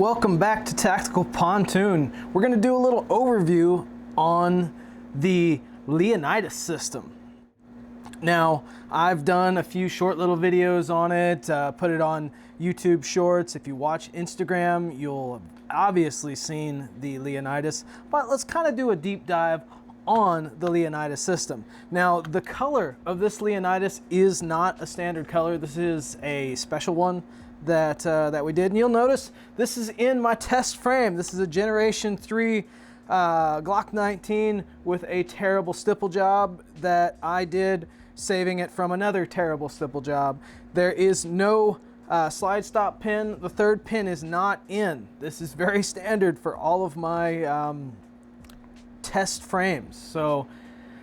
Welcome back to Tactical Pontoon. We're going to do a little overview on the Leonidas system. Now, I've done a few short little videos on it, put it on YouTube Shorts. If you watch Instagram, you'll have obviously seen the Leonidas, but let's kind of do a deep dive on the Leonidas system. Now, the color of this Leonidas is not a standard color. This is a special one that we did. And you'll notice this is in my test frame. This is a Generation 3 Glock 19 with a terrible stipple job that I did, saving it from another terrible stipple job. There is no slide stop pin. The third pin is not in. This is very standard for all of my test frames. So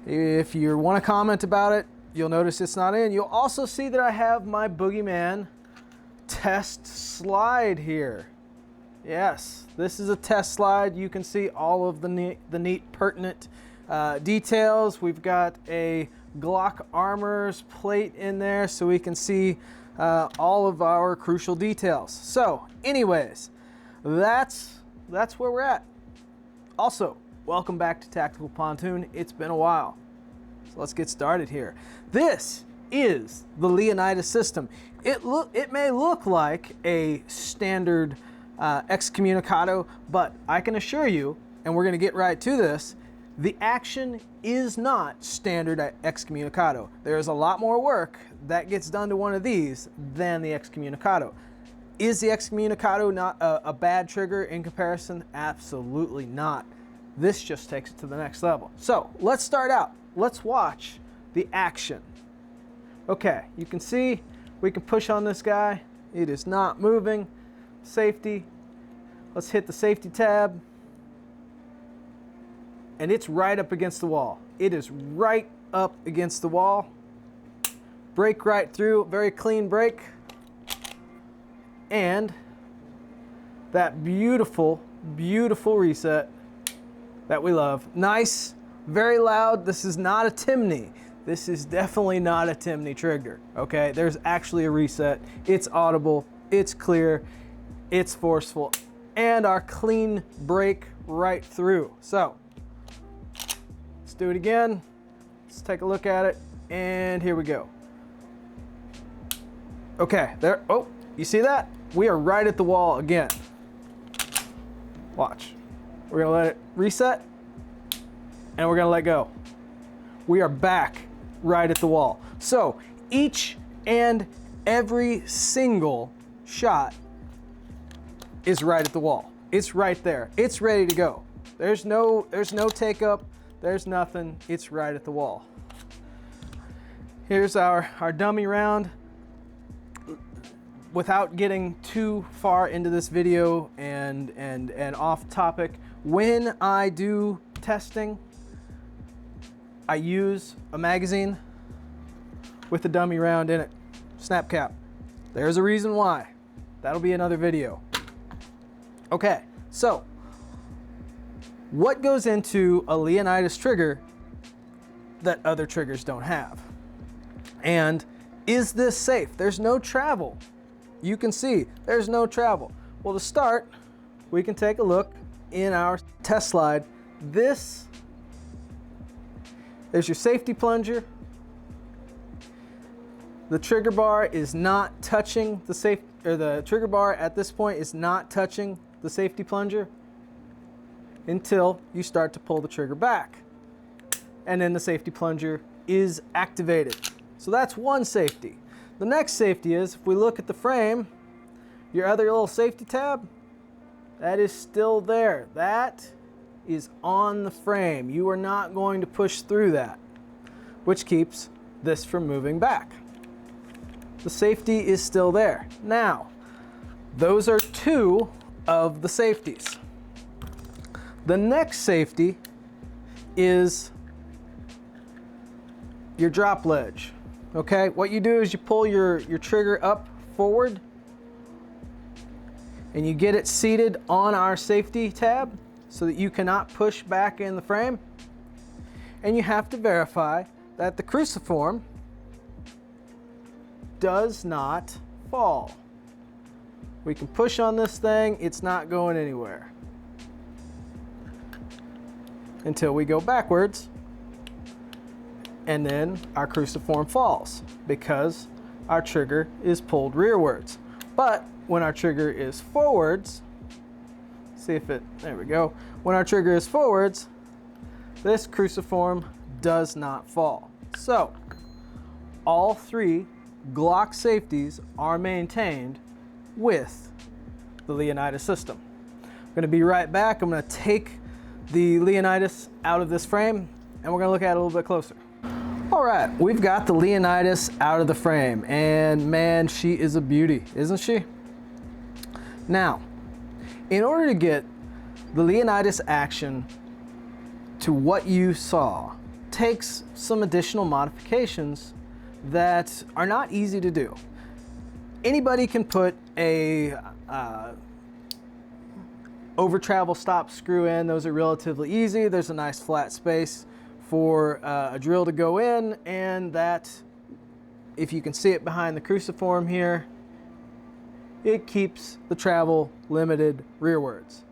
if you want to comment about it, you'll notice it's not in. You'll also see that I have my Boogeyman test slide here. Yes, this is a test slide. You can see all of the neat pertinent details. We've got a Glock Armors plate in there so we can see all of our crucial details. So anyways, that's where we're at. Also, welcome back to Tactical Pontoon. It's been a while. So let's get started here. This is the Leonidas system. It may look like a standard Excommunicado, but I can assure you, and we're going to get right to this, the action is not standard Excommunicado. There is a lot more work that gets done to one of these than the Excommunicado. Is the Excommunicado not a bad trigger in comparison? Absolutely not. This just takes it to the next level. So let's start out. Let's watch the action. Okay, you can see we can push on this guy. It is not moving. Safety. Let's hit the safety tab. And it's right up against the wall. It is right up against the wall. Break right through. Very clean break. And that beautiful, beautiful reset that we love. Nice, very loud. This is not a Timney. This is definitely not a Timney trigger, okay? There's actually a reset. It's audible, it's clear, it's forceful, and our clean break right through. So, let's do it again. Let's take a look at it, and here we go. Okay, there, oh, you see that? We are right at the wall again. Watch. We're gonna let it reset, and we're gonna let go. We are back right at the wall. So each and every single shot is right at the wall. It's right there. It's ready to go. There's no take up. There's nothing. It's right at the wall. Here's our dummy round. Without getting too far into this video and off topic, when I do testing, I use a magazine with a dummy round in it. Snap cap. There's a reason why. That'll be another video. Okay, so what goes into a Leonidas trigger that other triggers don't have? And is this safe? There's no travel. You can see there's no travel. Well, to start, we can take a look in our test slide. There's your safety plunger. The trigger bar is not touching the trigger bar at this point is not touching the safety plunger until you start to pull the trigger back. And then the safety plunger is activated. So that's one safety. The next safety is, if we look at the frame, your other little safety tab, that is still there. That is on the frame. You are not going to push through that, which keeps this from moving back. The safety is still there. Now, those are two of the safeties. The next safety is your drop ledge. Okay, what you do is you pull your trigger up forward and you get it seated on our safety tab so that you cannot push back in the frame. And you have to verify that the cruciform does not fall. We can push on this thing, it's not going anywhere. Until we go backwards, and then our cruciform falls because our trigger is pulled rearwards. But when our trigger is forwards, see if it, there we go. When our trigger is forwards, this cruciform does not fall. So all three Glock safeties are maintained with the Leonidas system. I'm gonna be right back. I'm gonna take the Leonidas out of this frame and we're gonna look at it a little bit closer. All right, we've got the Leonidas out of the frame and man, she is a beauty, isn't she? Now, in order to get the Leonidas action to what you saw takes some additional modifications that are not easy to do. Anybody can put a over travel stop screw in. Those are relatively easy. There's a nice flat space for a drill to go in, and that, if you can see it behind the cruciform here, it keeps the travel limited rearwards.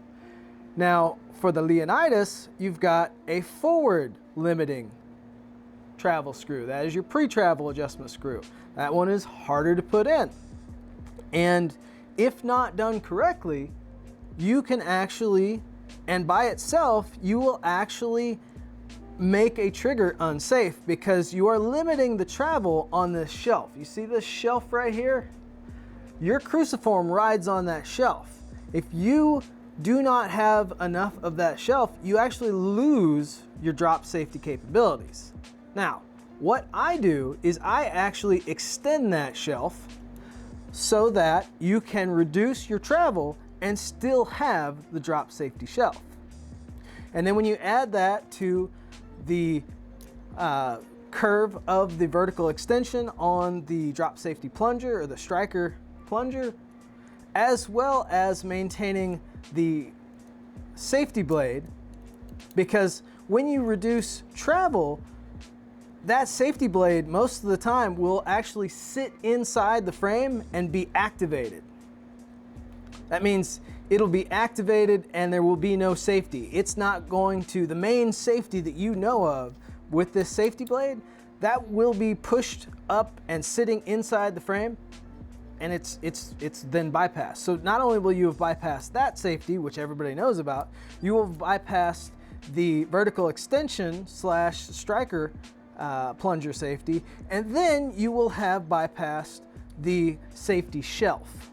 Now for the Leonidas, you've got a forward limiting travel screw. That is your pre-travel adjustment screw. That one is harder to put in. And if not done correctly, you can actually, and by itself, you will actually make a trigger unsafe because you are limiting the travel on this shelf. You see this shelf right here? Your cruciform rides on that shelf. If you do not have enough of that shelf, you actually lose your drop safety capabilities. Now, what I do is I actually extend that shelf so that you can reduce your travel and still have the drop safety shelf. And then when you add that to the curve of the vertical extension on the drop safety plunger or the striker plunger, as well as maintaining the safety blade, because when you reduce travel, that safety blade most of the time will actually sit inside the frame and be activated. That means it'll be activated and there will be no safety. It's not going to, the main safety that you know of with this safety blade, that will be pushed up and sitting inside the frame, and it's then bypassed. So not only will you have bypassed that safety, which everybody knows about, you will have bypassed the vertical extension / striker plunger safety, and then you will have bypassed the safety shelf.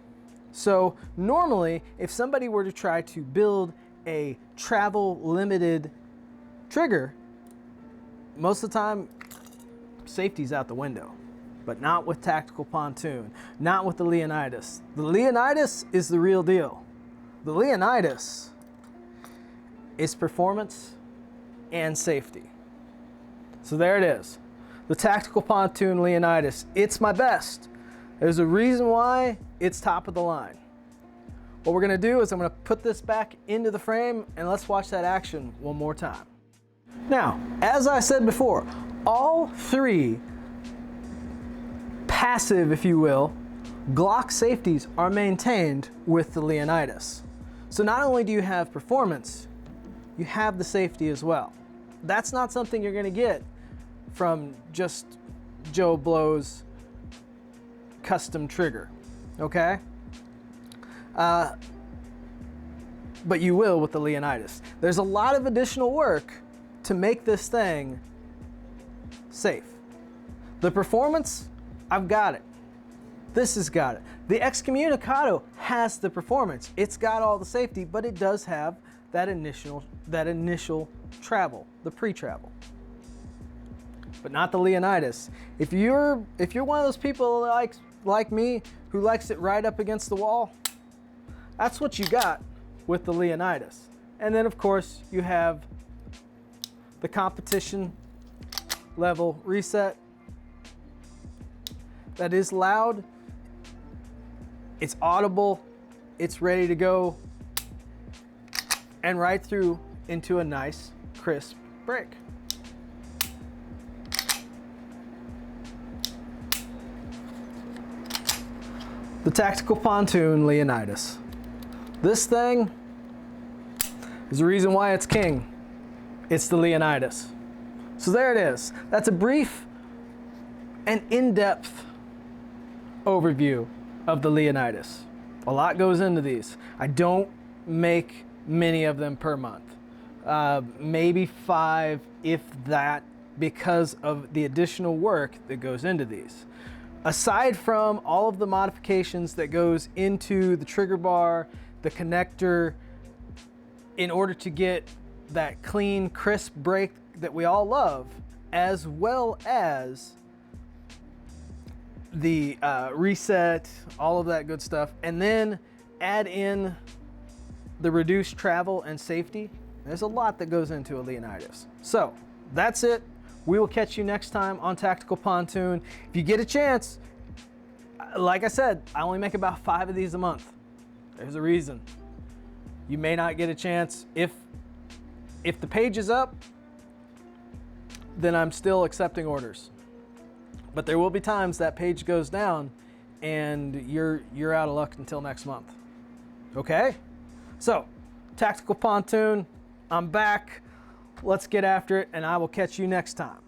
So normally, if somebody were to try to build a travel limited trigger, most of the time, safety's out the window. But not with Tactical Pontoon, not with the Leonidas. The Leonidas is the real deal. The Leonidas is performance and safety. So there it is. The Tactical Pontoon Leonidas. It's my best. There's a reason why it's top of the line. What we're gonna do is I'm gonna put this back into the frame and let's watch that action one more time. Now, as I said before, all three passive, if you will, Glock safeties are maintained with the Leonidas. So not only do you have performance, you have the safety as well. That's not something you're gonna get from just Joe Blow's custom trigger, okay? But you will with the Leonidas. There's a lot of additional work to make this thing safe. The performance, I've got it. This has got it. The Excommunicado has the performance. It's got all the safety, but it does have that initial travel, the pre-travel. But not the Leonidas. If you're one of those people like me who likes it right up against the wall, that's what you got with the Leonidas. And then of course you have the competition level reset. That is loud, it's audible, it's ready to go, and right through into a nice crisp break. The Tactical Pontoon Leonidas. This thing is the reason why it's king. It's the Leonidas. So there it is. That's a brief and in-depth overview of the Leonidas. A lot goes into these. I don't make many of them per month. Maybe 5, if that, because of the additional work that goes into these. Aside from all of the modifications that goes into the trigger bar, the connector, in order to get that clean, crisp brake that we all love, as well as the reset, all of that good stuff, and then add in the reduced travel and safety. There's a lot that goes into a Leonidas. So that's it. We will catch you next time on Tactical Pontoon. If you get a chance, like I said, I only make about 5 of these a month. There's a reason. You may not get a chance. If the page is up, then I'm still accepting orders. But there will be times that page goes down and you're out of luck until next month. Okay? So, Tactical Pontoon, I'm back. Let's get after it, and I will catch you next time.